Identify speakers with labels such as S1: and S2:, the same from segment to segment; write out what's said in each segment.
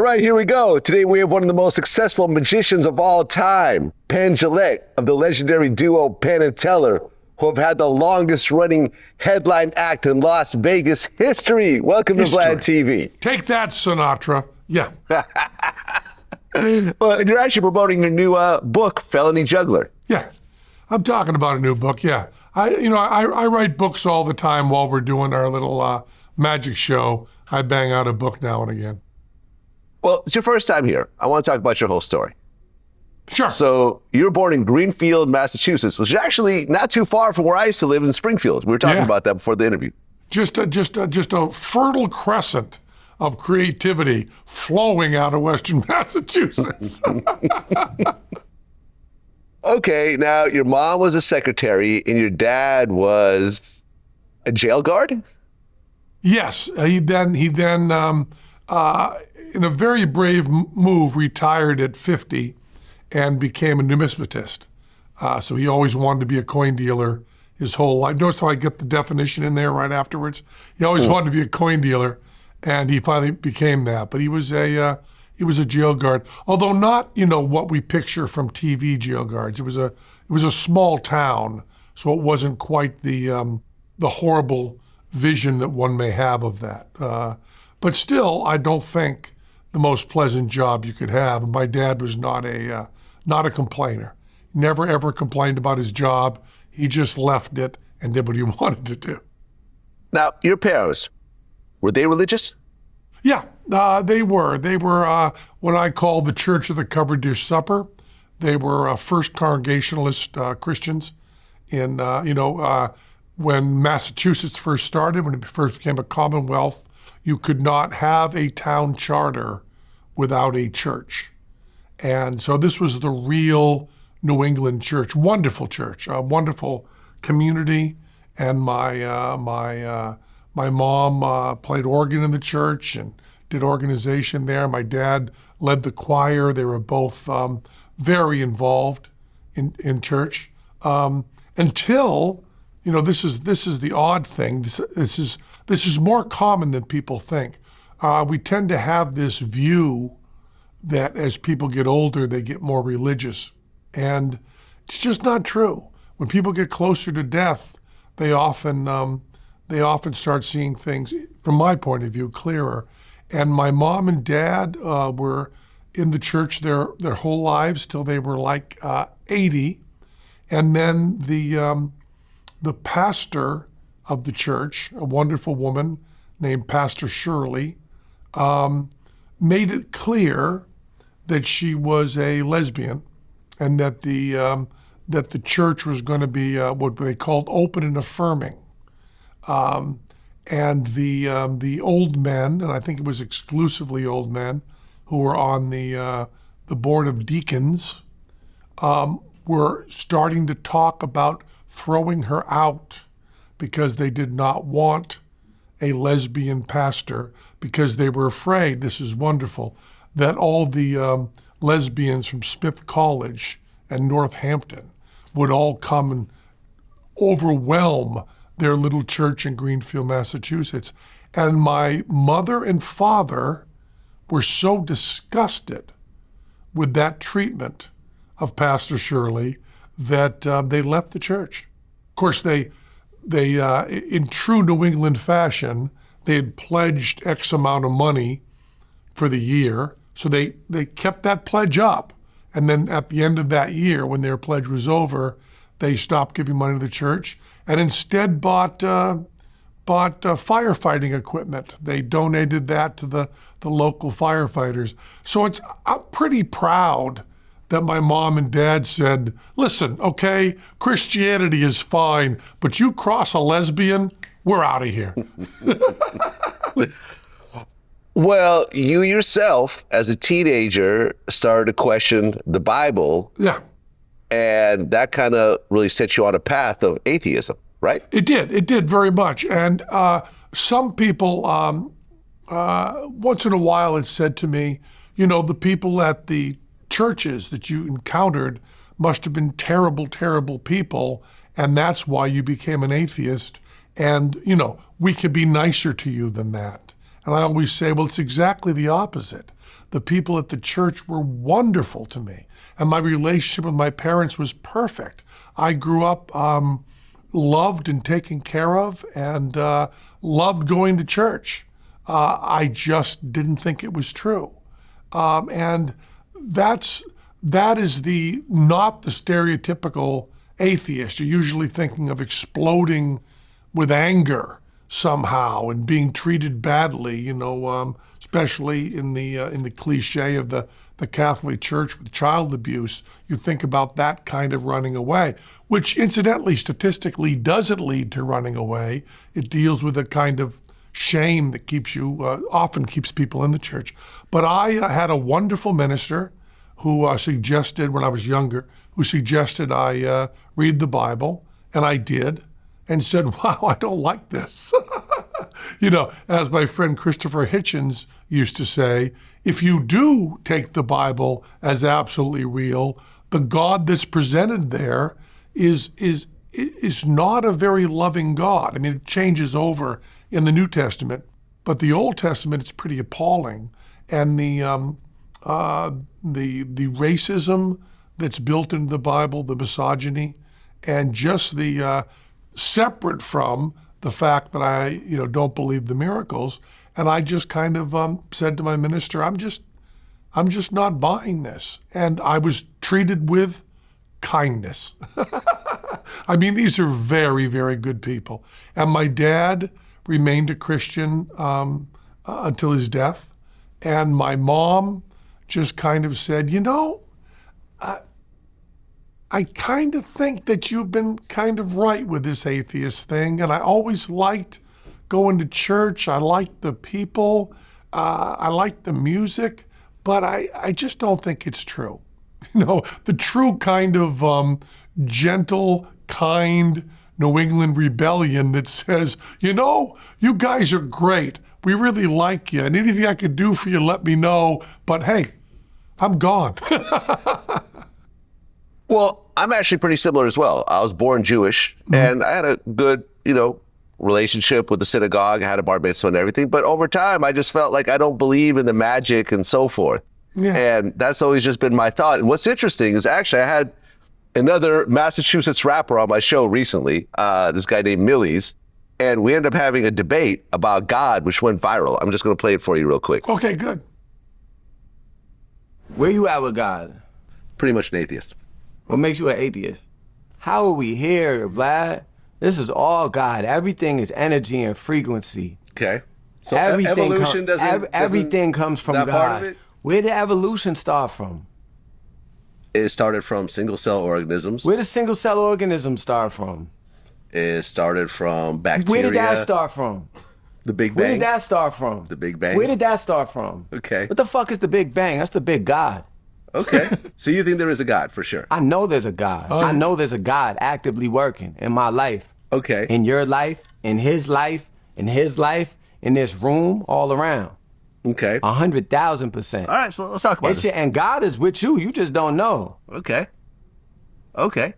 S1: right, here we go. Today we have one of the most successful magicians of all time, Penn Jillette of the legendary duo Penn and Teller, who have had the longest running headline act in Las Vegas history. Welcome to Vlad TV.
S2: Take that, Sinatra. Yeah.
S1: Well, and you're actually promoting your new book, Felony Juggler.
S2: Yeah. I'm talking about a new book, yeah. I write books all the time while we're doing our little magic show. I bang out a book now and again.
S1: Well, it's your first time here. I want to talk about your whole story.
S2: Sure.
S1: So you were born in Greenfield, Massachusetts, which is actually not too far from where I used to live in Springfield. We were talking about that before the interview.
S2: Just a fertile crescent of creativity flowing out of Western Massachusetts.
S1: Okay, now your mom was a secretary and your dad was a jail guard?
S2: Yes, he then in a very brave move, retired at 50 and became a numismatist. So he always wanted to be a coin dealer his whole life. Notice how I get the definition in there right afterwards? He always wanted to be a coin dealer, and he finally became that. But he was a jail guard, although not what we picture from TV jail guards. It was a small town, so it wasn't quite the horrible vision that one may have of that. But still, I don't think the most pleasant job you could have. My dad was not a complainer. Never ever complained about his job. He just left it and did what he wanted to do.
S1: Now, your parents, were they religious?
S2: Yeah, they were. They were what I call the Church of the Covered Dish Supper. They were first Congregationalist Christians in, when Massachusetts first started, when it first became a Commonwealth, you could not have a town charter without a church. And so this was the real New England church, a wonderful community. And my mom played organ in the church and did organization there. My dad led the choir. They were both very involved in church until, this is the odd thing. This is more common than people think. We tend to have this view that as people get older, they get more religious, and it's just not true. When people get closer to death, they often start seeing things, from my point of view, clearer. And my mom and dad were in the church their whole lives till they were like 80, and then the pastor of the church, a wonderful woman named Pastor Shirley, made it clear that she was a lesbian, and that the church was going to be what they called open and affirming. And the old men, and I think it was exclusively old men, who were on the board of deacons, were starting to talk about throwing her out because they did not want a lesbian pastor, because they were afraid, this is wonderful, that all the lesbians from Smith College and Northampton would all come and overwhelm their little church in Greenfield, Massachusetts. And my mother and father were so disgusted with that treatment of Pastor Shirley that they left the church. Of course, they in true New England fashion, they had pledged X amount of money for the year, so they kept that pledge up. And then at the end of that year, when their pledge was over, they stopped giving money to the church and instead bought firefighting equipment. They donated that to the local firefighters. So I'm pretty proud that my mom and dad said, listen, okay, Christianity is fine, but you cross a lesbian, we're out of here.
S1: Well, you yourself, as a teenager, started to question the Bible.
S2: Yeah.
S1: And that kind of really set you on a path of atheism, right?
S2: It did very much. And some people, once in a while, had said to me, the people at the churches that you encountered must have been terrible, terrible people, and that's why you became an atheist. And, we could be nicer to you than that. And I always say, well, it's exactly the opposite. The people at the church were wonderful to me. And my relationship with my parents was perfect. I grew up loved and taken care of and loved going to church. I just didn't think it was true. And that is not the stereotypical atheist. You're usually thinking of exploding with anger somehow and being treated badly, especially in the cliche of the Catholic Church with child abuse. You think about that kind of running away, which incidentally, statistically, doesn't lead to running away. It deals with a kind of shame that often keeps people in the church. But I had a wonderful minister who suggested, when I was younger, I read the Bible, and I did, and said, wow, I don't like this. As my friend Christopher Hitchens used to say, if you do take the Bible as absolutely real, the God that's presented there is not a very loving God. I mean, it changes over in the New Testament, but the Old Testament is pretty appalling. And the racism that's built into the Bible, the misogyny, and just the separate from the fact that I don't believe the miracles. And I just kind of said to my minister, I'm just not buying this. And I was treated with kindness. I mean, these are very, very good people. And my dad remained a Christian until his death. And my mom just kind of said, I kind of think that you've been kind of right with this atheist thing. And I always liked going to church. I liked the people. I liked the music. But I just don't think it's true. The true kind of gentle, kind New England rebellion that says, you guys are great. We really like you. And anything I could do for you, let me know. But hey, I'm gone.
S1: Well, I'm actually pretty similar as well. I was born Jewish, and I had a good, relationship with the synagogue. I had a bar mitzvah and everything. But over time, I just felt like I don't believe in the magic and so forth. Yeah. And that's always just been my thought. And what's interesting is actually I had another Massachusetts rapper on my show recently, this guy named Millyz, and we ended up having a debate about God, which went viral. I'm just going to play it for you real quick.
S2: Okay, good.
S3: Where you at with God?
S1: Pretty much an atheist.
S3: What makes you an atheist? How are we here, Vlad? This is all God. Everything is energy and frequency.
S1: Okay. So
S3: everything
S1: everything
S3: comes from
S1: that
S3: God.
S1: Part of it?
S3: Where did evolution start from?
S1: It started from single-cell organisms.
S3: Where did single-cell organisms start from?
S1: It started from bacteria.
S3: Where did that start from?
S1: The Big Bang.
S3: Where did that start from?
S1: The Big Bang.
S3: Where did that start from?
S1: Okay.
S3: What the fuck is the Big Bang? That's the big God.
S1: Okay. So you think there is a God for sure?
S3: I know there's a God. I know there's a God actively working in my life.
S1: Okay.
S3: In your life, in his life, in his life, in this room, all around.
S1: Okay.
S3: 100,000%.
S1: All right, so let's talk about this.
S3: And God is with you. You just don't know.
S1: Okay. Okay.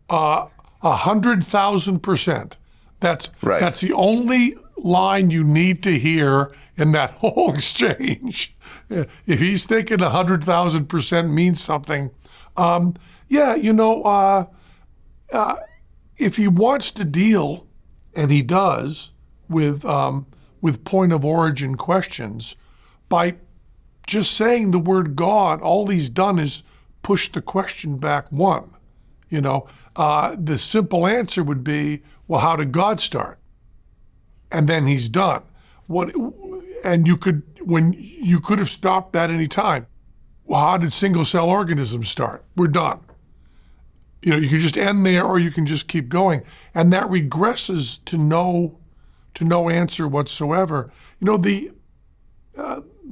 S2: 100,000%. That's
S1: right.
S2: That's the only line you need to hear in that whole exchange. If he's thinking 100,000% means something, if he wants to deal, and he does, with point of origin questions, by just saying the word God, all he's done is push the question back one. The simple answer would be, well, how did God start? And then he's done. You could have stopped that any time. Well, how did single-cell organisms start? We're done. You can just end there, or you can just keep going, and that regresses to no answer whatsoever. The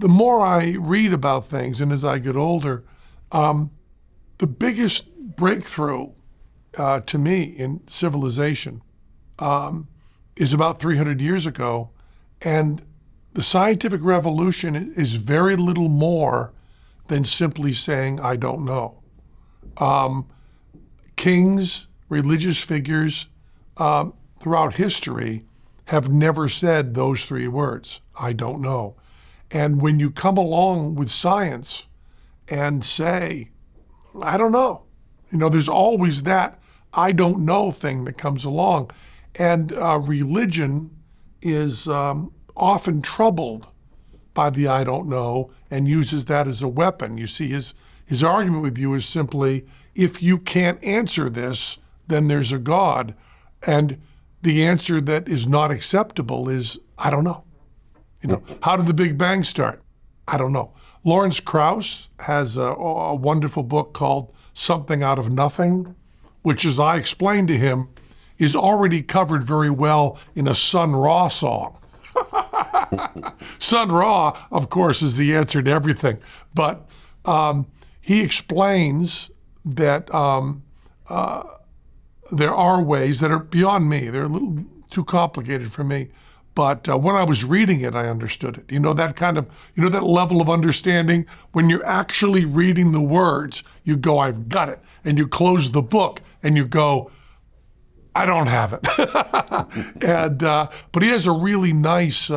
S2: more I read about things, and as I get older, the biggest breakthrough to me in civilization is about 300 years ago, and the scientific revolution is very little more than simply saying, I don't know. Kings, religious figures throughout history have never said those three words, I don't know. And when you come along with science and say, I don't know, there's always that I don't know thing that comes along. And religion is often troubled by the I don't know and uses that as a weapon. You see, his argument with you is simply, if you can't answer this, then there's a God. And the answer that is not acceptable is, I don't know. How did the Big Bang start? I don't know. Lawrence Krauss has a wonderful book called Something Out of Nothing, which, as I explained to him, is already covered very well in a Sun Ra song. Sun Ra, of course, is the answer to everything. But he explains that there are ways that are beyond me. They're a little too complicated for me. But when I was reading it, I understood it. That level of understanding, when you're actually reading the words, you go, I've got it. And you close the book and you go, I don't have it. But he has a really nice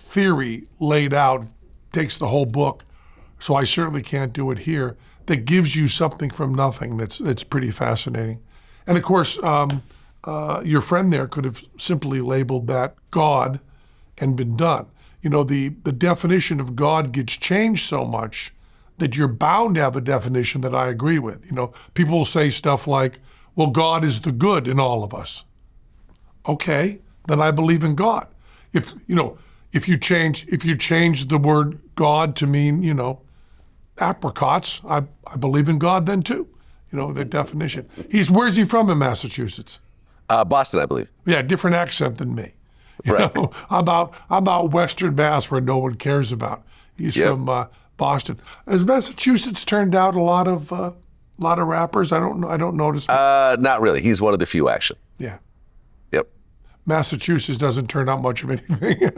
S2: theory laid out, takes the whole book, so I certainly can't do it here, that gives you something from nothing that's pretty fascinating. And of course, your friend there could have simply labeled that God and been done. The definition of God gets changed so much that you're bound to have a definition that I agree with. People will say stuff like, well, God is the good in all of us. Okay, then I believe in God. If you change the word God to mean, apricots, I believe in God then too. The definition. Where's he from in Massachusetts?
S1: Boston, I believe.
S2: Yeah, different accent than me.
S1: Right.
S2: I'm out Western Mass where no one cares about. He's from Boston. Has Massachusetts turned out a lot of rappers? I don't notice.
S1: Not really. He's one of the few, actually.
S2: Yeah.
S1: Yep.
S2: Massachusetts doesn't turn out much of anything.